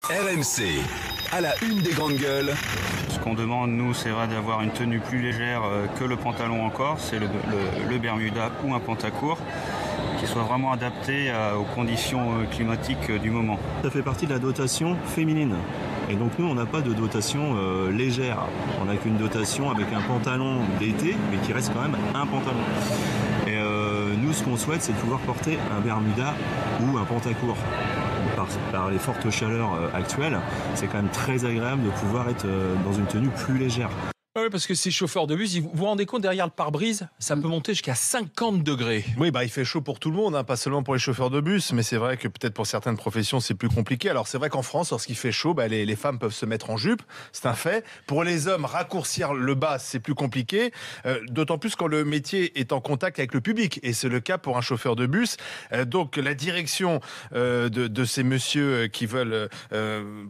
RMC, à la une des grandes gueules. Ce qu'on demande, nous, c'est vrai d'avoir une tenue plus légère que le pantalon encore, c'est le Bermuda ou un pantacourt, qui soit vraiment adapté aux conditions climatiques du moment. Ça fait partie de la dotation féminine. Et donc nous, on n'a pas de dotation légère. On n'a qu'une dotation avec un pantalon d'été, mais qui reste quand même un pantalon. Et nous, ce qu'on souhaite, c'est de pouvoir porter un Bermuda ou un pantacourt. Par les fortes chaleurs actuelles, c'est quand même très agréable de pouvoir être dans une tenue plus légère. Oui, parce que ces chauffeurs de bus, vous vous rendez compte, derrière le pare-brise, ça peut monter jusqu'à 50 degrés. Oui, il fait chaud pour tout le monde, hein, pas seulement pour les chauffeurs de bus, mais c'est vrai que peut-être pour certaines professions, c'est plus compliqué. Alors c'est vrai qu'en France, lorsqu'il fait chaud, les femmes peuvent se mettre en jupe, c'est un fait. Pour les hommes, raccourcir le bas, c'est plus compliqué, d'autant plus quand le métier est en contact avec le public, et c'est le cas pour un chauffeur de bus. Donc la direction de ces messieurs qui veulent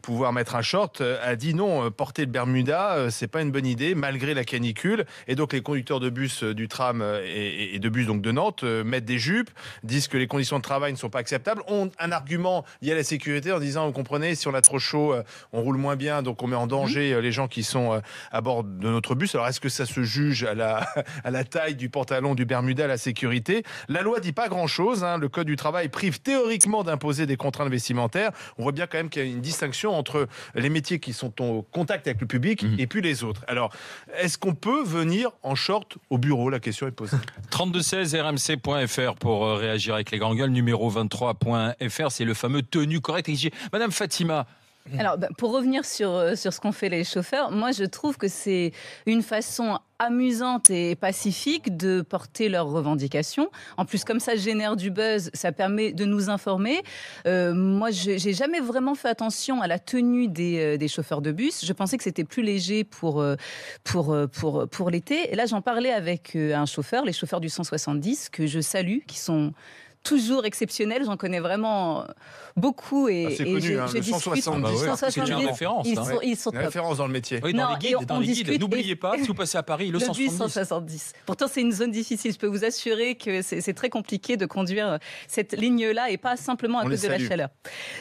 pouvoir mettre un short a dit non, porter le Bermuda, c'est pas une bonne idée, malgré la canicule. Et donc les conducteurs de bus du tram et de bus donc de Nantes mettent des jupes, disent que les conditions de travail ne sont pas acceptables, ont un argument lié à la sécurité en disant, vous comprenez, si on a trop chaud, on roule moins bien, donc on met en danger les gens qui sont à bord de notre bus. Alors est-ce que ça se juge à la taille du pantalon, du Bermuda, à la sécurité? La loi dit pas grand-chose, hein. Le code du travail prive théoriquement d'imposer des contraintes vestimentaires. On voit bien quand même qu'il y a une distinction entre les métiers qui sont au contact avec le public et puis les autres. Alors, est-ce qu'on peut venir en short au bureau? La question est posée. 3216 rmc.fr pour réagir avec les grandes gueules, numéro 23.fr, c'est le fameux tenue correcte exigé. Madame Fatima. Alors, pour revenir sur ce qu'ont fait les chauffeurs, moi je trouve que c'est une façon amusante et pacifique de porter leurs revendications. En plus, comme ça génère du buzz, ça permet de nous informer. Moi, j'ai jamais vraiment fait attention à la tenue des chauffeurs de bus. Je pensais que c'était plus léger pour l'été. Et là, j'en parlais avec un chauffeur, les chauffeurs du 170, que je salue, qui sont toujours exceptionnel, j'en connais vraiment beaucoup et c'est connu, je le 170. C'est une référence. Ils sont une référence dans le métier. Oui, dans les guides, n'oubliez pas, si vous passez à Paris, le 170. Pourtant, c'est une zone difficile. Je peux vous assurer que c'est très compliqué de conduire cette ligne-là et pas simplement à cause de la chaleur.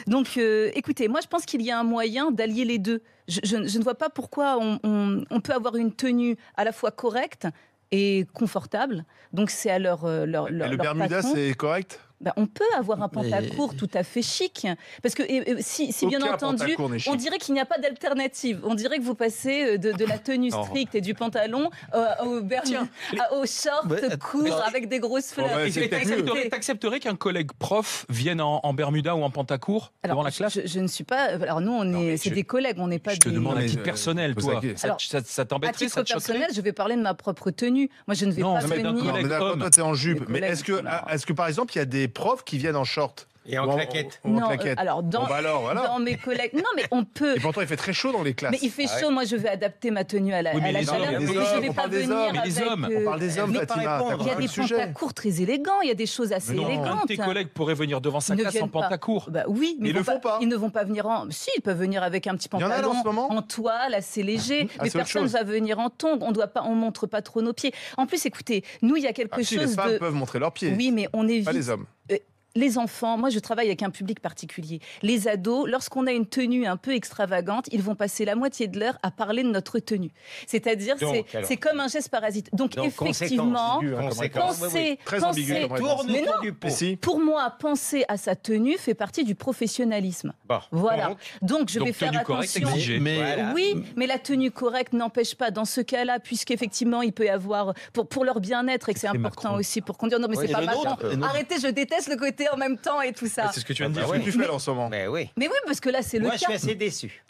Donc, écoutez, moi, je pense qu'il y a un moyen d'allier les deux. Je ne vois pas pourquoi on peut avoir une tenue à la fois correcte et confortable. Donc c'est à leur le Bermuda, patron. C'est correct? On peut avoir un pantacourt tout à fait chic, parce que si bien entendu, on dirait qu'il n'y a pas d'alternative. On dirait que vous passez de la tenue stricte et du pantalon au short court avec des grosses fleurs. T'accepterais qu'un collègue prof vienne en Bermuda ou en pantacourt devant la classe? Je ne suis pas. Alors nous, c'est des collègues, on n'est pas. Je te demande à titre personnel, toi. Ça t'embêterait? À titre personnel, je vais parler de ma propre tenue. Moi, je ne vais pas venir. Toi, t'es en jupe. Mais est-ce que par exemple, il y a des profs qui viennent en short? Et en claquette. Non, alors dans mes collègues. Non, mais on peut. Et pourtant, il fait très chaud dans les classes. Mais il fait chaud. Moi, je vais adapter ma tenue à la chaleur. Je vais pas venir avec. On parle des hommes, Fatima. Il y a des pantacourts très élégants. Il y a des choses assez élégantes. Tes collègues pourraient venir devant sa classe en pantacourt. Oui, mais ils le font pas. Ils ne vont pas venir en. Si, ils peuvent venir avec un petit pantalon en toile, assez léger. Mais personne ne va venir en tongs. On montre pas trop nos pieds. En plus, écoutez, nous, il y a quelque chose de. Les femmes peuvent montrer leurs pieds. Oui, mais on évite. Pas les hommes. Les enfants, moi je travaille avec un public particulier. Les ados, lorsqu'on a une tenue un peu extravagante, ils vont passer la moitié de l'heure à parler de notre tenue. C'est-à-dire, c'est comme un geste parasite. Donc effectivement, pour moi, penser à sa tenue fait partie du professionnalisme. Voilà. Donc je vais faire attention. Oui, mais la tenue correcte n'empêche pas dans ce cas-là, puisqu'effectivement il peut y avoir pour leur bien-être et que c'est important aussi pour conduire. Non, mais c'est pas Macron. Arrêtez, je déteste le côté en même temps et tout ça. C'est ce que tu viens de dire. C'est ce que tu fais en ce moment. Mais oui, parce que là, c'est le cas. Moi, je suis assez déçu.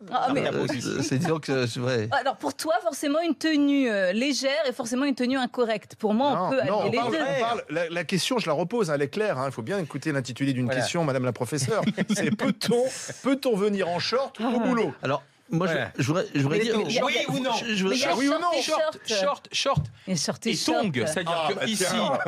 C'est disons que c'est vrai. Alors, pour toi, forcément, une tenue légère et forcément une tenue incorrecte. Pour moi, on peut allier les deux. La question, je la repose, elle est claire. Il faut bien écouter l'intitulé d'une question, madame la professeure. C'est peut-on venir en short au boulot? Alors, moi, Voilà. je voudrais dire. Oui ou non? Mais il y a oui ou non? Short Et short et tongs. t-shirt. C'est-à-dire que ici,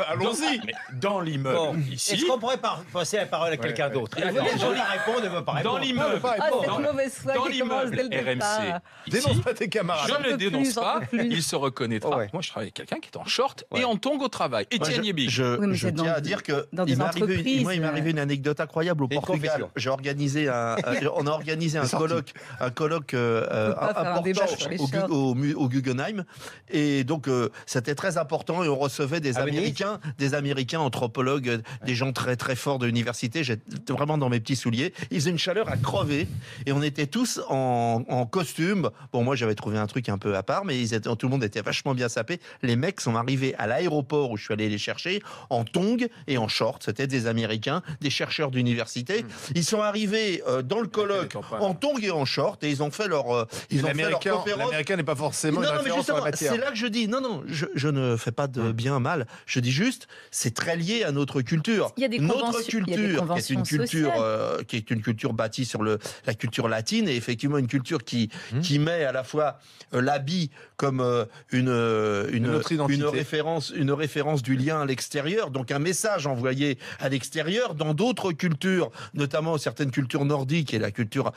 allons-y. dans l'immeuble, Bon, ici, est-ce qu'on pourrait passer la parole à quelqu'un d'autre? Et Elle veut attends, déjà répondre, elle ne veut pas répondre. dans l'immeuble, Ah, dans- cette mauvaise foi dans qui commence l'immeuble dès le départ. RMC, Dénonce ici, pas tes camarades. je ne le peux dénonce plus, j'en pas, peux plus. il se reconnaîtra. Ouais. Moi, je travaille avec quelqu'un qui est en short et Ouais. en tongs au travail. Étienne Yébi. Oui, mais Je c'est tiens dans- à dire que dans des il m'est arrivé entreprises, il m'est arrivé une anecdote incroyable au Une Portugal. confession. J'ai organisé on a organisé un colloque pas faire un débat important sur les au, shorts. au Guggenheim, et donc c'était très important, et on recevait des À Venise Américains anthropologues, des gens très très forts de l'université. J'étais vraiment dans mes petits souliers. Il faisait une chaleur à crever, et on était tous en costume. Bon, moi j'avais trouvé un truc un peu à part, mais tout le monde était vachement bien sapé. Les mecs sont arrivés à l'aéroport où je suis allé les chercher en tongs et en short. C'était des Américains, des chercheurs d'université. Ils sont arrivés dans le colloque en tongs et en short, et ils ont fait leur conférence. L'américain n'est pas forcément une Non, mais référence en la justement, matière. c'est là que je dis, non, je ne fais pas de bien mal. Je dis juste, c'est très lié à notre culture. Il y a des Notre conventions- il y a des culture, conventions qui est une culture bâtie sur la culture latine, et effectivement une culture qui met à la fois l'habit comme Notre identité. une référence du lien à l'extérieur, donc un message envoyé à l'extérieur. Dans d'autres cultures, notamment certaines cultures nordiques et la culture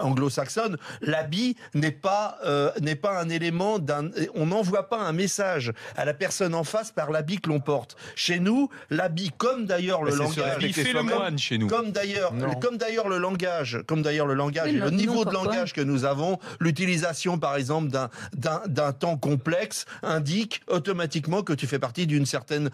anglo-saxonne, l'habit n'est pas un élément on n'envoie pas un message à la personne en face par l'habit que l'on porte. Chez nous, l'habit, comme d'ailleurs le Mais c'est se langage, Il fait le soi-même. moine chez nous. comme d'ailleurs le langage Oui, et le non, niveau de pourquoi langage que nous avons, l'utilisation par exemple d'un temps complexe indique automatiquement que tu fais partie d'une certaine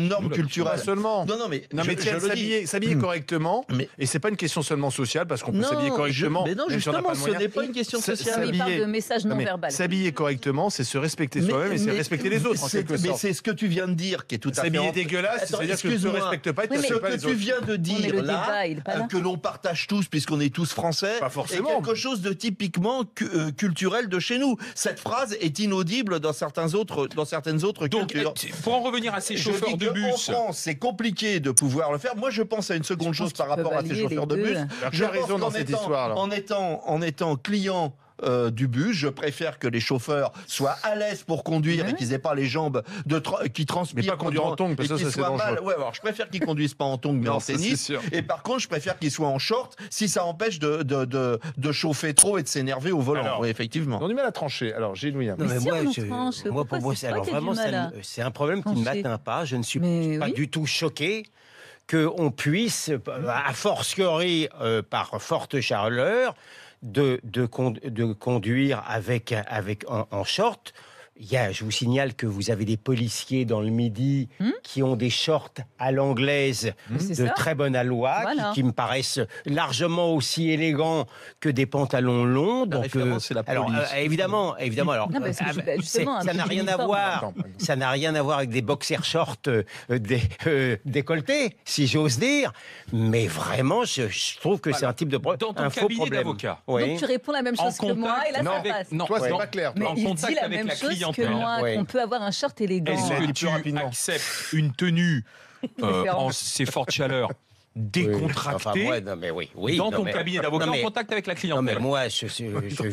norme Pas culturelle. seulement. Non, mais tiens, s'habiller correctement, Mais- et c'est pas une question seulement sociale, parce qu'on peut s'habiller non, correctement. mais non, même si on n'a justement, pas de ce moyens. n'est pas une question C'est- sociale. Mais il parle s'habiller- de messages non mais verbal. S'habiller correctement, c'est se respecter soi-même et c'est respecter les autres, en quelque Mais sorte. c'est ce que tu viens de dire qui est tout à fait... S'habiller dégueulasse, Attends, c'est-à-dire que tu ne te excuse-moi. respectes pas et tu ne Oui, mais- Ce respectes pas que les tu autres. viens de mais dire le là, débat, il est pas là. que l'on partage tous puisqu'on est tous français, Pas est forcément. quelque chose de typiquement culturel de chez nous. Cette phrase est inaudible dans certaines autres Donc, cultures. pour en revenir à ces Je chauffeurs dis de que bus, en France, c'est compliqué de pouvoir le faire. Moi, je pense à une seconde chose par rapport à ces chauffeurs de bus. Alors, Je tu as pense raison dans qu'en cette étant- histoire, alors. en étant client du bus, je préfère que les chauffeurs soient à l'aise pour conduire et qu'ils aient pas les jambes qui transpirent. Mais pas conduire en tongs, parce que et qu'ils ça, c'est soient dangereux. Ouais, alors je préfère qu'ils conduisent pas en tongs mais Non, en ça, c'est tennis. sûr. Et par contre, je préfère qu'ils soient en short si ça empêche de chauffer trop et de s'énerver au volant. Alors, Oui, effectivement. On a du mal à trancher. Alors, Gilles William. Non, mais Mais si moi, on tranche, moi, pourquoi pour moi, c'est c'est toi qui as vraiment du mal à c'est un problème qui ne trancher? m'atteint pas. Je ne suis Mais pas oui. du tout choqué qu'on puisse, à fortiori par forte chaleur, de conduire en short. Je vous signale que vous avez des policiers dans le Midi qui ont des shorts à l'anglaise C'est de ça. très bonne aloi, Voilà. qui me paraissent largement aussi élégants que des pantalons longs. La référence, c'est la alors, police. évidemment. Alors, Non, parce que justement, ça un n'a petit rien à uniforme. voir. Attends. Ça n'a rien à voir avec des boxers shorts décolletés, si j'ose dire. Mais vraiment, je trouve que c'est un type de dans ton un faux cabinet problème. d'avocat. Oui. Donc tu réponds la même En chose que moi contact, et là non, ça avec- passe. non, Toi, c'est Ouais. pas clair. Mais en il contact dit la avec même la chose que clientèle. moi, Ouais. qu'on peut avoir un short élégant. Est-ce Et que plus tu rapidement. acceptes une tenue Différente. en ces fortes chaleurs décontractée Enfin, ouais, non, mais oui, dans non, ton mais- cabinet d'avocat non, mais- en contact avec la Non, clientèle? mais moi, je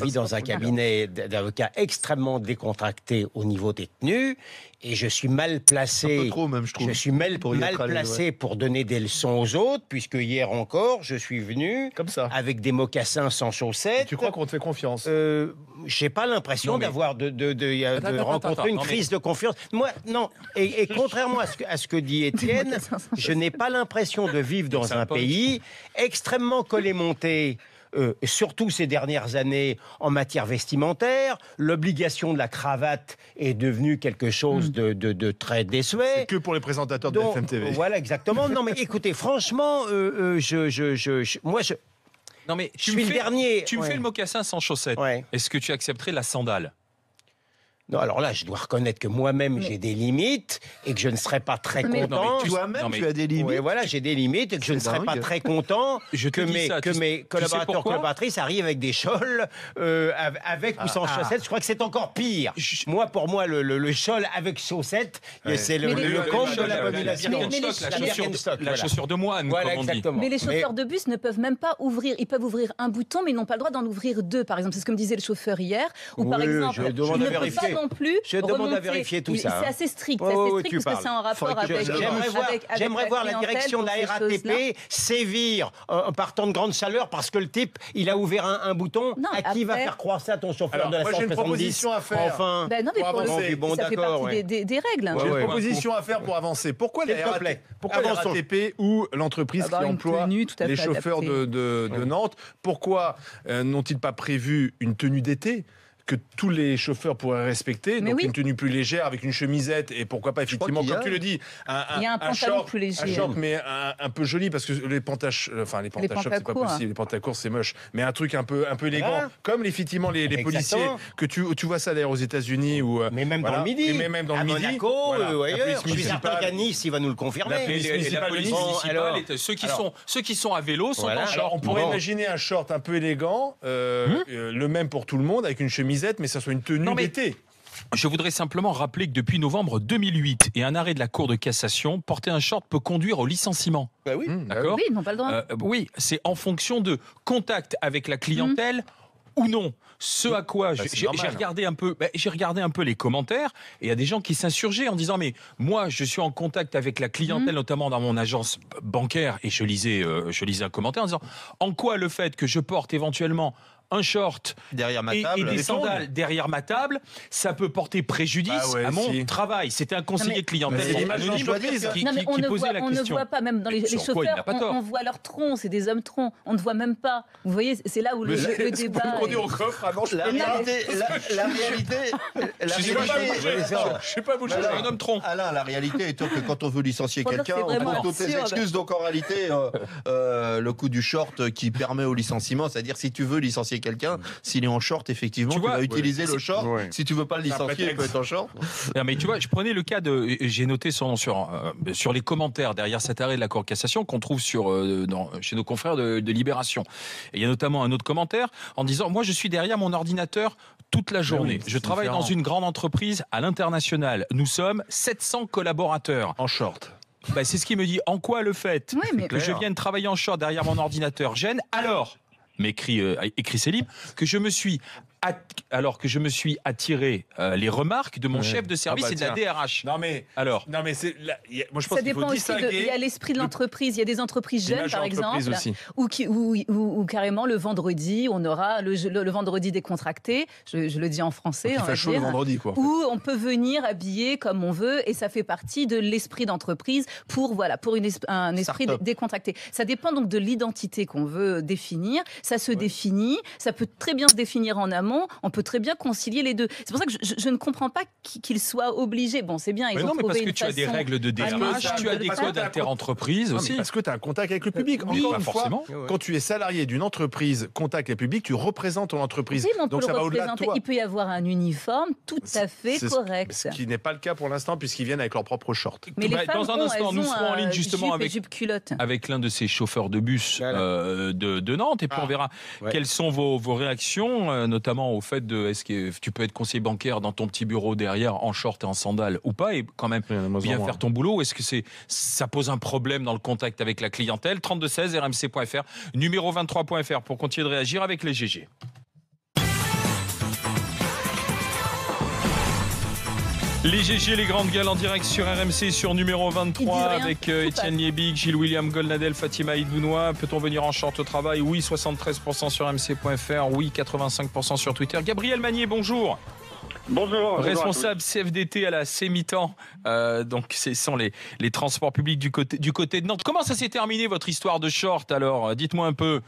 vis dans un cabinet d'avocats extrêmement décontracté au niveau des tenues et je suis mal placé. Un peu trop, même, je trouve. Je suis mal Pour y être allé, placé pour donner des leçons aux autres, puisque hier encore, je suis venu Comme ça. avec des mocassins sans chaussettes. Tu crois qu'on te fait confiance? J'ai pas l'impression Non, mais- d'avoir de Attends, rencontrer une non, mais- crise de confiance. Moi, non. Et contrairement à ce que dit Étienne, je n'ai pas l'impression de vivre dans C'est un un pote. pays extrêmement collé-monté. Surtout ces dernières années en matière vestimentaire, l'obligation de la cravate est devenue quelque chose de très désuet. C'est que pour les présentateurs de Donc, BFM TV. Voilà, exactement. Non, mais écoutez, franchement, moi, Non, mais je suis le dernier. Tu me Ouais. fais le mocassin sans chaussettes. Ouais. Est-ce que tu accepterais la sandale? Non, alors là, je dois reconnaître que moi-même, j'ai des limites et que je ne serais pas très content. Toi-même, tu as des limites. Oui, voilà, j'ai des limites et que je ne serais pas très content que mes collaborateurs, collaboratrices arrivent avec des chols, avec ou sans chaussettes. Je crois que c'est encore pire. Pour moi, le chol avec chaussettes, c'est le comble de l'abomination. La chaussure de moine, voilà, comme on dit. exactement. Mais les chauffeurs de bus ne peuvent même pas ouvrir. Ils peuvent ouvrir un bouton, mais ils n'ont pas le droit d'en ouvrir deux, par exemple. C'est ce que me disait le chauffeur hier. Ou par exemple, je demande à vérifier. Non plus. Je demande à vérifier tout ça. C'est assez strict, parce que c'est en rapport avec. J'aimerais voir la direction de la RATP sévir en partant de grande chaleur parce que le type, il a ouvert un bouton. Non, à qui va faire croire ça, ton chauffeur de la 170? Moi, j'ai une proposition à faire. Enfin. Ben non, mais pour ça fait partie des règles. J'ai une proposition à faire pour avancer. Pourquoi la RATP ou l'entreprise qui emploie les chauffeurs de Nantes, pourquoi n'ont-ils pas prévu une tenue d'été que tous les chauffeurs pourraient respecter, donc une tenue plus légère avec une chemisette et pourquoi pas effectivement, comme tu le dis, il y a un pantalon plus léger, un short mais un peu joli parce que les pantachocs c'est pas possible, les pantacourts c'est moche, mais un truc un peu élégant, comme effectivement les policiers que tu vois ça d'ailleurs aux États-Unis ou mais même dans le Midi, à Monaco ou ailleurs. Je suis certain qu'à Nice il va nous le confirmer. La police municipale, ceux qui sont à vélo sont en short. On pourrait imaginer un short un peu élégant, le même pour tout le monde avec une chemise, mais ça soit une tenue d'été. Je voudrais simplement rappeler que depuis novembre 2008 et un arrêt de la Cour de cassation, porter un short peut conduire au licenciement. Bah oui. D'accord. Oui, ils n'ont pas le droit. Oui, c'est en fonction de contact avec la clientèle ou non. Ce à quoi j'ai regardé un peu les commentaires et il y a des gens qui s'insurgeaient en disant mais moi je suis en contact avec la clientèle notamment dans mon agence bancaire et je lisais un commentaire en disant en quoi le fait que je porte éventuellement un short derrière ma table, et des sandales derrière ma table, ça peut porter préjudice à mon travail. C'était un conseiller clientèle anonyme qui posait la question. On ne voit pas, même dans les chauffeurs, on voit leur tronc, c'est des hommes troncs. On ne voit même pas. Vous voyez, c'est là où le débat. On est au coffre, la réalité. Je sais pas vous. Un homme tronc. Alain, la réalité étant que quand on veut licencier quelqu'un, on trouve toutes les excuses. Donc en réalité, le coup du short qui permet au licenciement, c'est-à-dire si tu veux licencier quelqu'un, s'il est en short, effectivement, tu vas utiliser le short. Si tu veux pas le licencier, il peut être en short. Non, mais tu vois, je prenais le cas j'ai noté son nom sur les commentaires derrière cet arrêt de la Cour de cassation qu'on trouve chez nos confrères de Libération. Et il y a notamment un autre commentaire en disant moi je suis derrière mon ordinateur toute la journée. Je travaille dans une grande entreprise à l'international. Nous sommes 700 collaborateurs. En short. C'est ce qui me dit en quoi le fait que je vienne travailler en short derrière mon ordinateur gêne. Alors écrit Céline, que je me suis attiré les remarques de mon chef de service et de la DRH. Non mais moi je pense ça qu'il faut dépend aussi distinguer. Il y a l'esprit de l'entreprise. Il y a des entreprises jeunes, par exemple, où carrément le vendredi, on aura le vendredi décontracté. Je le dis en français. Il fait chaud le vendredi, quoi. Où on peut venir habiller comme on veut et ça fait partie de l'esprit d'entreprise pour un esprit décontracté. Ça dépend donc de l'identité qu'on veut définir. Ça se définit. Ça peut très bien se définir en amont. On peut très bien concilier les deux. C'est pour ça que je ne comprends pas qu'ils soient obligés. Bon, c'est bien, ils ont trouvé une façon. Mais parce que tu as des règles de DRH, tu as des codes inter-entreprises aussi. Parce que tu as un contact avec le public. Encore une fois, quand tu es salarié d'une entreprise, contact avec le public, tu représentes ton entreprise. Oui, donc ça va au-delà de toi. Il peut y avoir un uniforme tout à fait correct. Ce qui n'est pas le cas pour l'instant puisqu'ils viennent avec leur propre short. Mais les femmes dans un instant, nous serons en ligne justement avec l'un de ces chauffeurs de bus de Nantes et puis on verra quelles sont vos réactions, notamment au fait de est-ce que tu peux être conseiller bancaire dans ton petit bureau derrière en short et en sandales ou pas et quand même bien faire ton boulot. Est-ce que ça pose un problème dans le contact avec la clientèle? 3216 rmc.fr, numéro 23.fr pour continuer de réagir avec les GG. Les GG, les grandes gueules en direct sur RMC sur numéro 23 avec Étienne Liebig, Gilles William Goldnadel, Fatima Idbounois. Peut-on venir en short au travail? Oui, 73% sur RMC.fr, oui, 85% sur Twitter. Gabriel Magnier, bonjour. Bonjour. Responsable CFDT à la CEMITAN, donc ce sont les transports publics du côté de Nantes. Comment ça s'est terminé votre histoire de short alors? Dites-moi un peu.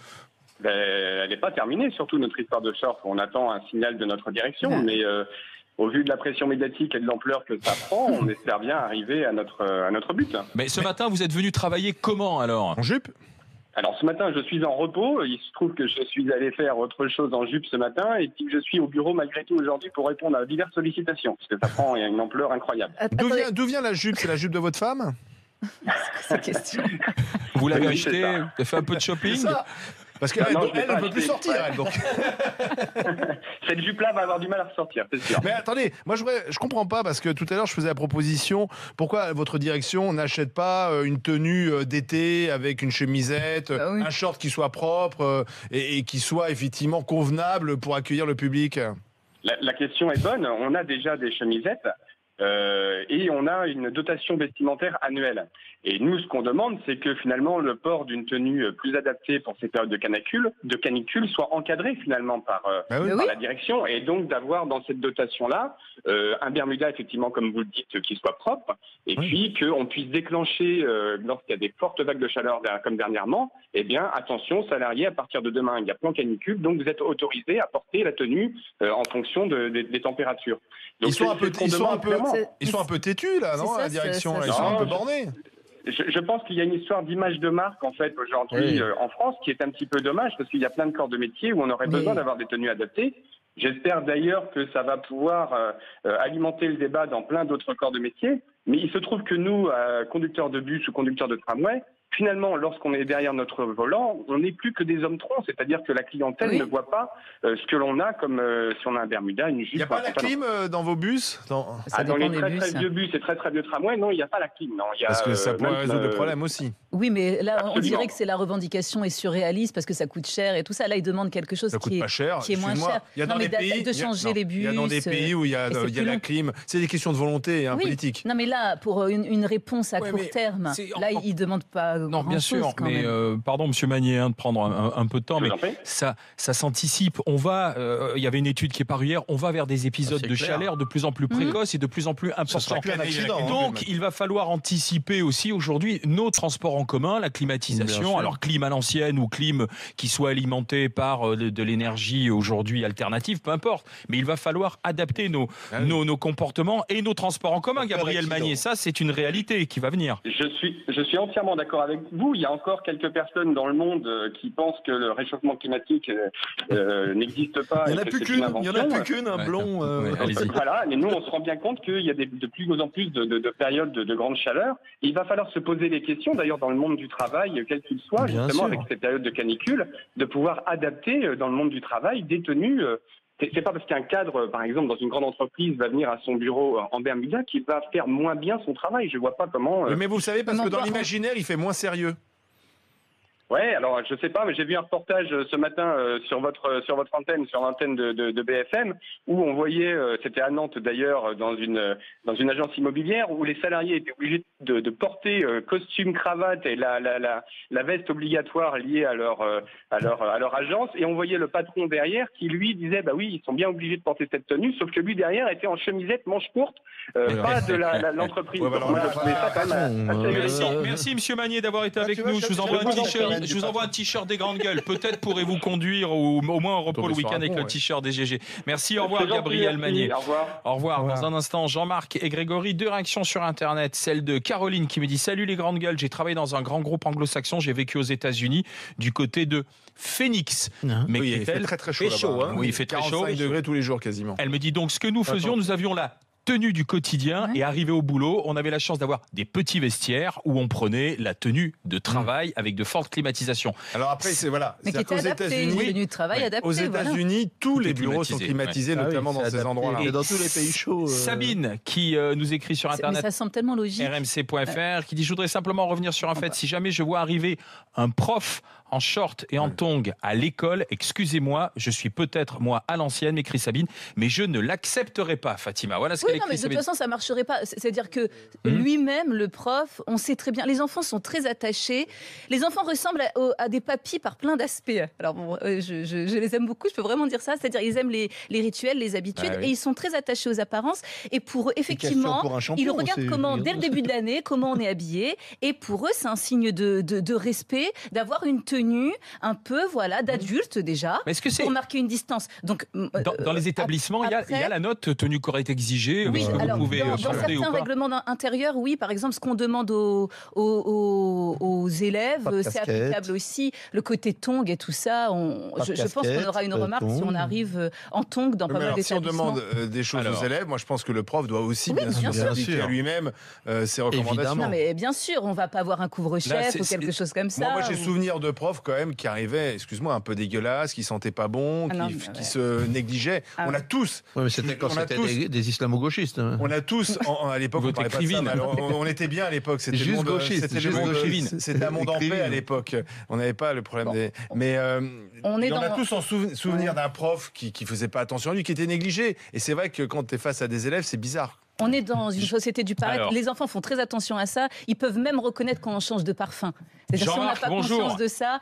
Elle n'est pas terminée, surtout notre histoire de short. On attend un signal de notre direction, mais au vu de la pression médiatique et de l'ampleur que ça prend, on espère bien arriver à notre but. Mais ce matin, vous êtes venu travailler comment alors? En jupe? Alors ce matin, je suis en repos. Il se trouve que je suis allé faire autre chose en jupe ce matin et puis que je suis au bureau malgré tout aujourd'hui pour répondre à diverses sollicitations. Parce que ça prend une ampleur incroyable. D'où vient la jupe? C'est la jupe de votre femme? Cette question. Vous l'avez Oui, acheté, c'est ça. vous avez fait un peu de shopping. Ça. Parce qu'elle Non, je l'ai elle pas ne peut plus acheté, sortir, ouais. elle, donc. Cette jupe-là va avoir du mal à ressortir, c'est sûr. Mais attendez, moi je comprends pas parce que tout à l'heure je faisais la proposition, pourquoi votre direction n'achète pas une tenue d'été avec une chemisette, oui. un short qui soit propre et qui soit effectivement convenable pour accueillir le public? La question est bonne. On a déjà des chemisettes et on a une dotation vestimentaire annuelle. Et nous, ce qu'on demande, c'est que finalement le port d'une tenue plus adaptée pour ces périodes de canicule soit encadré finalement par la direction, et donc d'avoir dans cette dotation-là un Bermuda, effectivement, comme vous le dites, qui soit propre, et puis qu'on puisse déclencher, lorsqu'il y a des fortes vagues de chaleur comme dernièrement, eh bien, attention, salariés, à partir de demain, il y a plan canicule, donc vous êtes autorisés à porter la tenue en fonction des températures. Donc, Ils sont un peu têtus, là, non, ça, la direction? ça, Ils sont un peu Non, bornés. Je pense qu'il y a une histoire d'image de marque en fait aujourd'hui en France qui est un petit peu dommage parce qu'il y a plein de corps de métier où on aurait besoin d'avoir des tenues adaptées. J'espère d'ailleurs que ça va pouvoir alimenter le débat dans plein d'autres corps de métier. Mais il se trouve que nous, conducteurs de bus ou conducteurs de tramway, finalement, lorsqu'on est derrière notre volant, on n'est plus que des hommes troncs, c'est-à-dire que la clientèle ne voit pas ce que l'on a comme si on a un Bermuda, une jupe. Il n'y a pas la clim dans vos bus? Dans les très vieux bus et très vieux tramways, non, il n'y a pas la clim. Non, Parce que ça pourrait résoudre le problème aussi. Oui, mais là, Absolument. on dirait que c'est la revendication est surréaliste parce que ça coûte cher et tout ça. Là, ils demandent quelque chose Ça coûte qui pas cher. est moins cher. Il y a dans des pays, de changer les bus. Il y a dans des pays où il y a la clim. C'est des questions de volonté politique. Non, mais là, pour une réponse à court terme, là, ils ne demandent pas Non, bien sûr, quand mais même. pardon, Monsieur Magnier, de prendre un peu de temps, mais ça s'anticipe. On va, il y avait une étude qui est parue hier, on va vers des épisodes de chaleur de plus en plus précoces et de plus en plus importants. Donc, il va falloir anticiper aussi aujourd'hui nos transports en commun, la climatisation. Alors, clim à l'ancienne ou clim qui soit alimentée par de l'énergie aujourd'hui alternative, peu importe. Mais il va falloir adapter nos comportements et nos transports en commun, Gabriel Magnier. Ça, c'est une réalité qui va venir. Je suis entièrement d'accord avec vous. Il y a encore quelques personnes dans le monde qui pensent que le réchauffement climatique n'existe pas. Il n'y en a plus qu'une, un blond. Voilà, mais nous, on se rend bien compte qu'il y a de plus en plus de périodes de grande chaleur. Et il va falloir se poser des questions, d'ailleurs, dans le monde du travail, quel qu'il soit, justement, avec ces périodes de canicule, de pouvoir adapter dans le monde du travail des tenues. C'est pas parce qu'un cadre, par exemple, dans une grande entreprise, va venir à son bureau en Bermuda qu'il va faire moins bien son travail. Je vois pas comment. Mais vous savez, parce que dans l'imaginaire, il fait moins sérieux. Ouais, alors je sais pas, mais j'ai vu un reportage ce matin sur votre antenne, sur l'antenne de BFM, où on voyait, c'était à Nantes d'ailleurs, dans une agence immobilière, où les salariés étaient obligés de porter costume, cravate et la veste obligatoire liée à leur agence, et on voyait le patron derrière qui lui disait bah oui, ils sont bien obligés de porter cette tenue, sauf que lui derrière était en chemisette manche courte, pas de l'entreprise. Merci Monsieur Magnier d'avoir été avec nous. Je vous envoie un t-shirt. Je vous envoie un t-shirt des grandes gueules. Peut-être pourrez-vous conduire ou au moins un repos le week-end avec le t-shirt des GG. Merci, au revoir Gabriel Magnier. Au revoir. Au revoir. Dans un instant, Jean-Marc et Grégory, 2 réactions sur Internet. Celle de Caroline qui me dit « Salut les grandes gueules, j'ai travaillé dans un grand groupe anglo-saxon, j'ai vécu aux États-Unis du côté de Phoenix. » Mais oui, il fait très très chaud là-bas. Oui, il fait très chaud. 45 degrés tous les jours quasiment. Elle me dit donc ce que nous faisions, nous avions la tenue du quotidien et arrivé au boulot, on avait la chance d'avoir des petits vestiaires où on prenait la tenue de travail avec de fortes climatisations. Alors après, c'est voilà. Mais qui était adaptée, une tenue de travail adaptée. Aux États-Unis, tous les bureaux sont climatisés, notamment dans ces endroits-là. Et dans tous les pays chauds. Sabine, qui nous écrit sur Internet, mais ça semble tellement logique. rmc.fr, qui dit « Je voudrais simplement revenir sur un fait. Si jamais je vois arriver un prof en short et en tongs à l'école, excusez-moi, je suis peut-être, moi, à l'ancienne, m'écrit Sabine, mais je ne l'accepterai pas, Fatima. » Voilà ce qu'elle écrit. Mais de toute façon, ça ne marcherait pas. C'est-à-dire que lui-même, le prof, on sait très bien, les enfants sont très attachés. Les enfants ressemblent à des papis par plein d'aspects. Alors, bon, je les aime beaucoup, je peux vraiment dire ça. C'est-à-dire ils aiment les rituels, les habitudes, et ils sont très attachés aux apparences. Et pour eux, effectivement, ils regardent dès le début de l'année, comment on est habillé. Et pour eux, c'est un signe de respect d'avoir une tenue tenue un peu, d'adulte déjà, Mais est-ce que c'est pour marquer une distance. Donc, dans les établissements, il y a la note tenue correcte exigée. Oui, vous alors, pouvez dans porter ou certains pas. règlements intérieurs, oui, par exemple, ce qu'on demande aux élèves, Pas de c'est casquette. applicable aussi. Le côté tongs et tout ça, Pas de je pense qu'on casquette, aura une remarque si tongs. on arrive en tongs dans pas Mais mal alors, si on d'établissements. demande des choses Alors. aux élèves, moi je pense que le prof doit aussi Oui, bien sûr bien sûr. s'appliquer Bien à sûr. lui-même ses recommandations. Évidemment. Non, mais bien sûr, on va pas avoir un Là, couvre-chef c'est- ou quelque chose comme ça. Moi j'ai ou- souvenir de profs quand même qui arrivaient, excuse-moi, un peu dégueulasses, qui sentaient pas bon, Ah non, qui mais ouais. se négligeaient. Ah On a ouais. tous. Ouais, mais c'était quand On a c'était tous- des islamo-gauchistes. Hein. On a tous, à l'époque, on Votre parlait pas de ça, écrivine. mais alors, on était bien à l'époque. C'était Juste le monde, gauchiste, c'était juste le monde, gauchiste. c'était un monde en paix à Écrivine. l'époque. On n'avait pas le problème Bon. des. Mais On est on a dans- tous en souvenir Ouais. d'un prof qui faisait pas attention à lui, qui était négligé. Et c'est vrai que quand tu es face à des élèves, c'est bizarre. On est dans une société du paraître. Alors. Les enfants font très attention à ça. Ils peuvent même reconnaître quand on change de parfum. C'est-à-dire si on n'a Jean-Marc, pas bonjour. conscience de ça,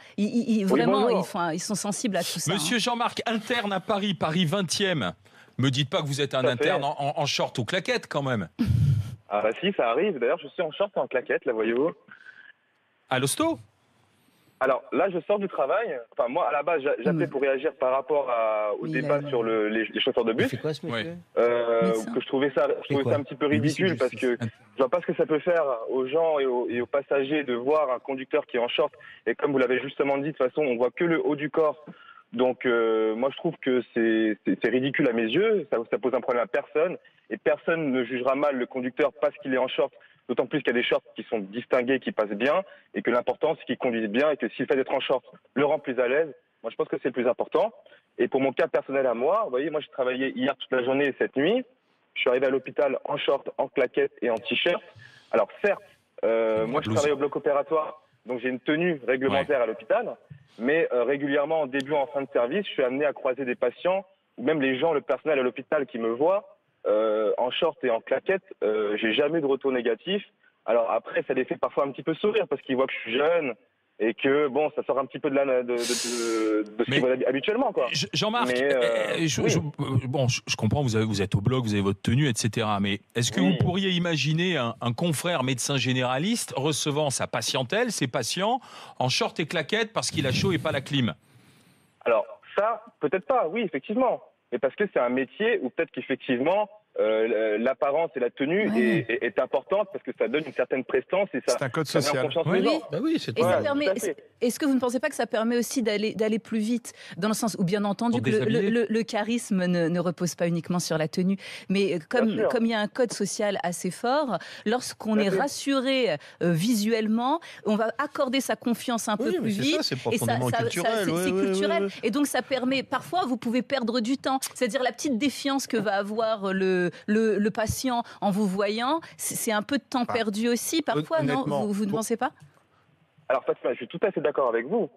vraiment, bonjour. ils sont sensibles à tout ça. Monsieur Jean-Marc, interne à Paris 20e. Me dites pas que vous êtes un Tout à fait. interne en short ou claquette quand même. Ah bah si, ça arrive. D'ailleurs, je suis en short et en claquette, là, voyez-vous. À l'hosto. Alors là, je sors du travail. Enfin, moi, à la base, j'appelais pour réagir par rapport au Oui, débat là, sur les chauffeurs de Il bus. fait quoi, ce monsieur Ouais. Médecin. Que je trouvais ça quoi un petit peu Lui, c'est ridicule parce que je vois pas ce que ça peut faire aux gens et aux passagers de voir un conducteur qui est en short. Et comme vous l'avez justement dit, de toute façon, on voit que le haut du corps. Donc, moi, je trouve que c'est ridicule à mes yeux. Ça pose un problème à personne. Et personne ne jugera mal le conducteur parce qu'il est en short. D'autant plus qu'il y a des shorts qui sont distingués, qui passent bien. Et que l'important, c'est qu'il conduise bien. Et que si le fait d'être en short le rend plus à l'aise, moi, je pense que c'est le plus important. Et pour mon cas personnel à moi, vous voyez, moi, j'ai travaillé hier toute la journée et cette nuit. Je suis arrivé à l'hôpital en short, en claquette et en t-shirt. Alors, certes, moi, je travaille au bloc opératoire. Donc, j'ai une tenue réglementaire à l'hôpital. Mais régulièrement, en début, en fin de service, je suis amené à croiser des patients, ou même les gens, le personnel à l'hôpital qui me voient, en short et en claquette. J'ai jamais de retour négatif. Alors après, ça les fait parfois un petit peu sourire parce qu'ils voient que je suis jeune et que, bon, ça sort un petit peu de ce qu'ils voient habituellement, quoi. Jean-Marc, Mais, je comprends, vous êtes au bloc, vous avez votre tenue, etc. Mais est-ce que Oui. vous pourriez imaginer un confrère médecin généraliste recevant sa patientèle, ses patients, en short et claquette parce qu'il a chaud et pas la clim? Alors ça, peut-être pas, oui, effectivement. Mais parce que c'est un métier où peut-être qu'effectivement, l'apparence et la tenue est importante parce que ça donne une certaine prestance et ça C'est un code ça met en social. confiance Oui. les gens. Bah oui, c'est Et ça Ouais, permet. tout à fait. Est-ce que vous ne pensez pas que ça permet aussi d'aller plus vite, dans le sens où bien entendu Pour que déshabiller. le charisme ne repose pas uniquement sur la tenue, mais Bien sûr. comme il y a un code social assez fort, lorsqu'on Tout à est fait. rassuré visuellement, on va accorder sa confiance un peu Oui, mais plus c'est vite. ça, c'est Et profondément culturel. c'est ouais, ouais, culturel. ouais, ouais. Et donc ça permet, parfois vous pouvez perdre du temps. C'est-à-dire la petite défiance que va avoir le patient en vous voyant, c'est un peu de temps perdu aussi parfois, non? honnêtement, Vous ne pensez pas? Alors Fatima, je suis tout à fait d'accord avec vous.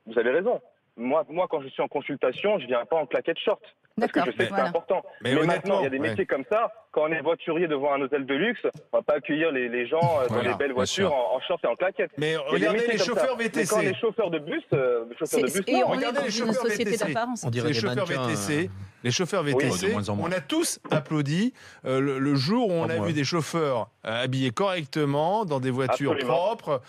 Vous avez raison. Moi, quand je suis en consultation, je viens pas en claquette short. Parce que D'accord, je sais que voilà. c'est important. Mais Mais maintenant, honnêtement, il y a des métiers comme ça. Quand on est voiturier devant un hôtel de luxe, on va pas accueillir les gens dans Voilà, les belles bien voitures sûr. en short et en claquette. Mais Il y a des regardez métiers les comme chauffeurs ça. Mais quand on est VTC. chauffeur de bus, Et non. on est Regardez dans les une chauffeurs société VTC. d'apparence. On dirait Les des chauffeurs mannequins, VTC, les chauffeurs Oui, VTC, de moins en moins. on a tous applaudi le jour où on Pas a moi. vu des chauffeurs habillés correctement, dans des voitures Absolument. propres,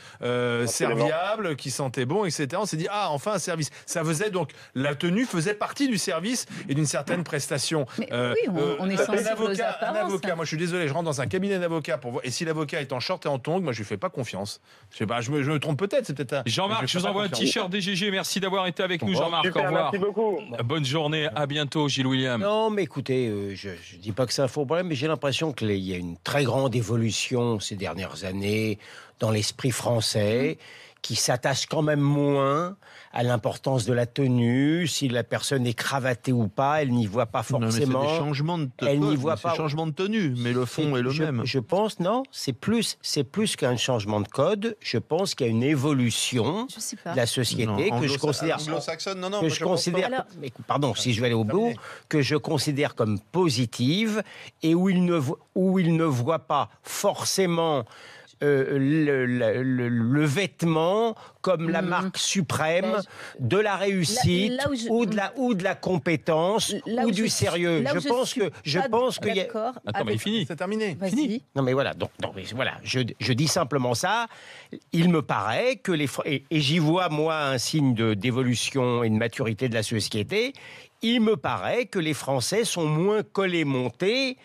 serviables, qui sentaient bon, etc. On s'est dit, ah, enfin un service. Ça faisait donc, la tenue faisait partie du service et d'une certaine prestation. Mais oui, on est sensible aux un apparences. avocat, moi je suis désolé, je rentre dans un cabinet d'avocat pour voir, et si l'avocat est en short et en tongs, moi je lui fais pas confiance. Je sais pas, je me trompe peut-être, c'est peut-être un... Jean-Marc, mais je fais vous pas envoie un confiance. t-shirt DGG. Merci d'avoir été avec nous, revoir. Jean-Marc. Au Super, revoir. merci beaucoup. Bonne journée. À bientôt, Gilles William. Non, mais écoutez, je ne dis pas que c'est un faux problème, mais j'ai l'impression qu'il y a une très grande évolution ces dernières années dans l'esprit français, qui s'attache quand même moins à l'importance de la tenue, si la personne est cravatée ou pas, elle n'y voit pas Non, mais c'est forcément. des changements de Elle n'y code, voit c'est pas. changement de tenue, mais le fond est le même. Je pense, non, c'est plus qu'un changement de code. Je pense qu'il y a une évolution Je sais pas. de la société Non, que je considère anglo-saxonne, non, que je considère, mais, pardon, si je vais aller au bout, que je considère comme positive et où il ne voit pas forcément le vêtement comme la marque suprême de la réussite ou de la compétence ou du sérieux. Je pense que Attends, mais il finit. C'est terminé. Fini. Non mais voilà, je dis simplement ça. Il me paraît que et j'y vois moi un signe d'évolution et de maturité de la société. Il me paraît que les Français sont moins collés-montés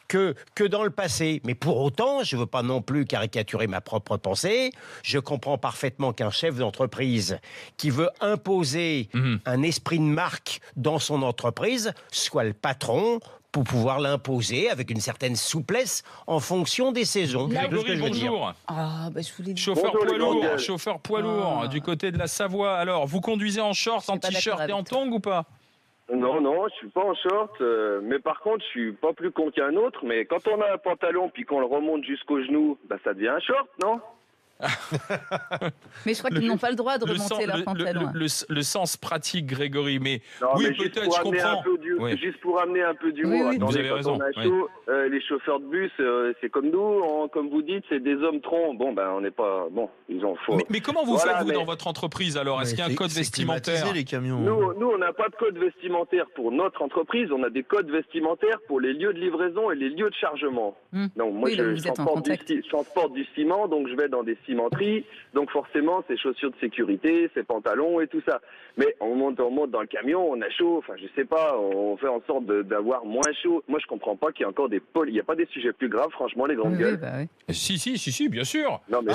que dans le passé. Mais pour autant, je ne veux pas non plus caricaturer ma propre pensée. Je comprends parfaitement qu'un chef d'entreprise qui veut imposer un esprit de marque dans son entreprise soit le patron pour pouvoir l'imposer avec une certaine souplesse en fonction des saisons. Grégory, bonjour. Je voulais dire... Chauffeur poids lourd du côté de la Savoie. Alors, vous conduisez en short, en t-shirt et en tongs ou pas? Non, je suis pas en short, mais par contre, je suis pas plus con qu'un autre, mais quand on a un pantalon puis qu'on le remonte jusqu'au genou, ça devient un short, non? Mais je crois qu'ils n'ont pas le droit de remonter leur pantalon. Le sens pratique, Grégory, mais non, oui, mais peut-être, je comprends. Juste pour amener un peu d'humour. Oui. Vous avez raison. Les chauffeurs de bus, c'est comme nous, comme vous dites, c'est des hommes troncs. Bon, on n'est pas... Bon, ils en font... Mais comment vous faites, vous, dans votre entreprise, alors? Est-ce qu'il y a un code vestimentaire? Les camions. Nous, on n'a pas de code vestimentaire pour notre entreprise. On a des codes vestimentaires pour les lieux de livraison et les lieux de chargement. Donc, moi, je transporte du ciment, donc je vais dans des cimenteries. Donc, forcément, c'est chaussures de sécurité, c'est pantalons et tout ça. Mais on monte dans le camion, on a chaud. Enfin, je sais pas, on fait en sorte d'avoir moins chaud. Moi, je comprends pas qu'il y a encore il n'y a pas des sujets plus graves, franchement, les grandes gueules. Si, bien sûr. Non, mais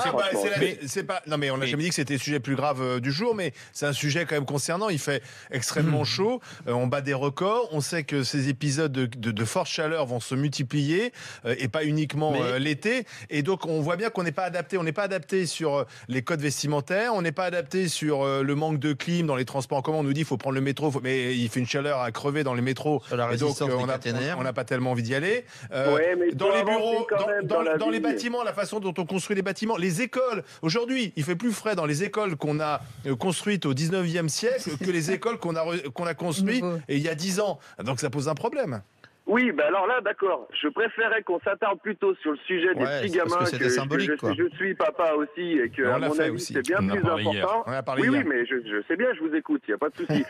Non, mais on n'a jamais dit que c'était le sujet plus grave du jour, mais c'est un sujet quand même concernant. Il fait extrêmement chaud, on bat des records. On sait que ces épisodes de forte chaleur vont se multiplier et pas uniquement l'été. Et donc, on voit bien qu'on n'est pas adapté. On n'est pas adapté sur les codes vestimentaires. On n'est pas adapté sur le manque de clim dans les transports en commun. On nous dit qu'il faut prendre le métro, mais il fait une chaleur à crever dans les métros. Et donc, on n'a pas tellement envie d'y aller. Mais dans les bureaux, dans les vie. bâtiments, la façon dont on construit les bâtiments, les écoles. Aujourd'hui, il fait plus frais dans les écoles qu'on a construites au 19e siècle que les écoles qu'on a construites il y a 10 ans. Donc ça pose un problème. Oui, alors là, d'accord. Je préférais qu'on s'attarde plutôt sur le sujet des petits gamins. Parce que je suis papa aussi et que, à mon avis, c'est bien plus important. Oui, mais je sais bien, je vous écoute, il n'y a pas de souci.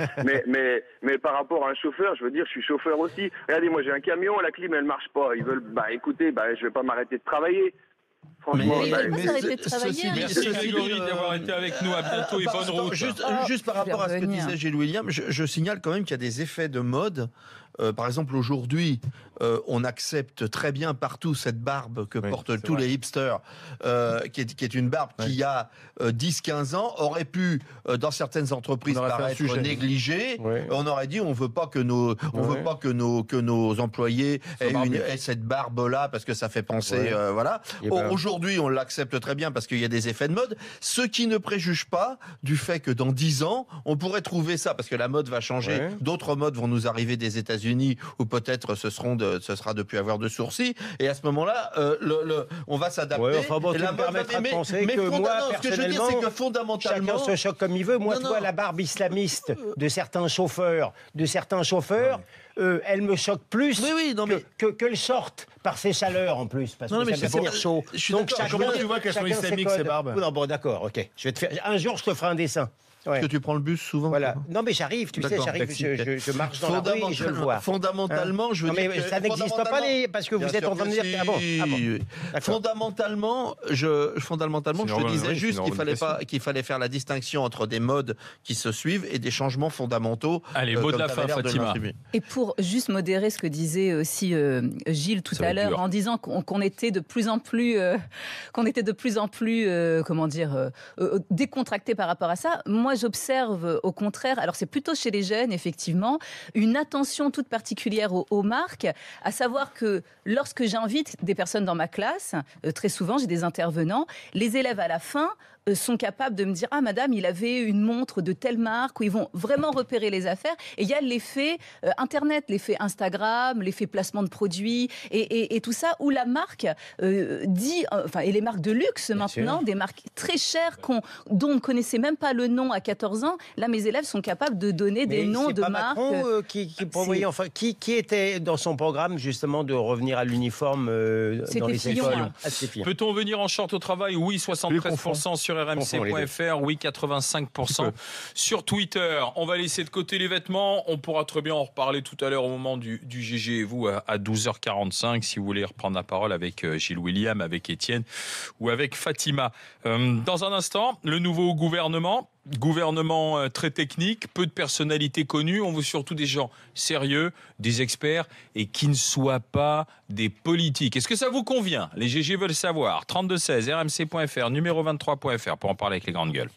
mais par rapport à un chauffeur, je veux dire, je suis chauffeur aussi. Regardez, moi, j'ai un camion, la clim, elle marche pas. Ils veulent, écoutez, je vais pas m'arrêter de travailler. Franchement, merci Grégory d'avoir été avec nous. À bientôt et bonne route. Juste par rapport à ce que disait Gilles William, je signale quand même qu'il y a des effets de mode. Par exemple, aujourd'hui, on accepte très bien partout cette barbe que portent tous les hipsters, qui est une barbe qui, il y a 10-15 ans, aurait pu, dans certaines entreprises, paraître négligée. On aurait dit, on veut pas que nos employés aient cette barbe-là parce que ça fait penser, voilà. Aujourd'hui, on l'accepte très bien parce qu'il y a des effets de mode, ce qui ne préjuge pas du fait que dans 10 ans, on pourrait trouver ça, parce que la mode va changer, d'autres modes vont nous arriver des États-Unis, ou peut-être ce sera depuis avoir de sourcils, et à ce moment-là, on va s'adapter. Tu me permettras de penser que moi, personnellement, c'est que fondamentalement, chacun se choque comme il veut. Moi, la barbe islamiste de certains chauffeurs, elle me choque plus que le short par ses chaleurs en plus, parce que ça va devenir chaud. Donc, comment tu vois qu'elles sont islamiques, ces barbes? Non, bon, d'accord, ok. Un jour, je te ferai un dessin. Parce que tu prends le bus souvent. Voilà. Non, mais j'arrive, tu sais, je marche dans la rue et je le vois. Fondamentalement, je veux dire. Mais ça n'existe pas, parce que vous êtes en train de dire. Fondamentalement, je te disais juste qu'il fallait faire la distinction entre des modes qui se suivent et des changements fondamentaux. Allez, mot de la fin, Fatima. Et pour juste modérer ce que disait aussi Gilles tout à l'heure, en disant qu'on était de plus en plus, comment dire, décontracté par rapport à ça. Moi, j'observe au contraire, alors c'est plutôt chez les jeunes, effectivement, une attention toute particulière aux marques, à savoir que lorsque j'invite des personnes dans ma classe, très souvent j'ai des intervenants, les élèves à la fin sont capables de me dire « Ah, madame, il avait une montre de telle marque », où ils vont vraiment repérer les affaires. Et il y a l'effet Internet, l'effet Instagram, l'effet placement de produits et tout ça, où la marque dit... et les marques de luxe maintenant, des marques très chères dont on ne connaissait même pas le nom à 14 ans. Là, mes élèves sont capables de donner des noms de marques. Macron qui était dans son programme justement de revenir à l'uniforme dans les écoles. Peut-on venir en short au travail? Oui, 73% sur rmc.fr, oui, 85% sur Twitter. On va laisser de côté les vêtements. On pourra très bien en reparler tout à l'heure au moment du GG et vous à 12h45 si vous voulez reprendre la parole avec Gilles William, avec Étienne ou avec Fatima. Dans un instant, le nouveau gouvernement très technique, peu de personnalités connues. On veut surtout des gens sérieux, des experts et qui ne soient pas des politiques. Est-ce que ça vous convient? Les GG veulent savoir. 3216, rmc.fr, numéro 23.fr pour en parler avec les grandes gueules.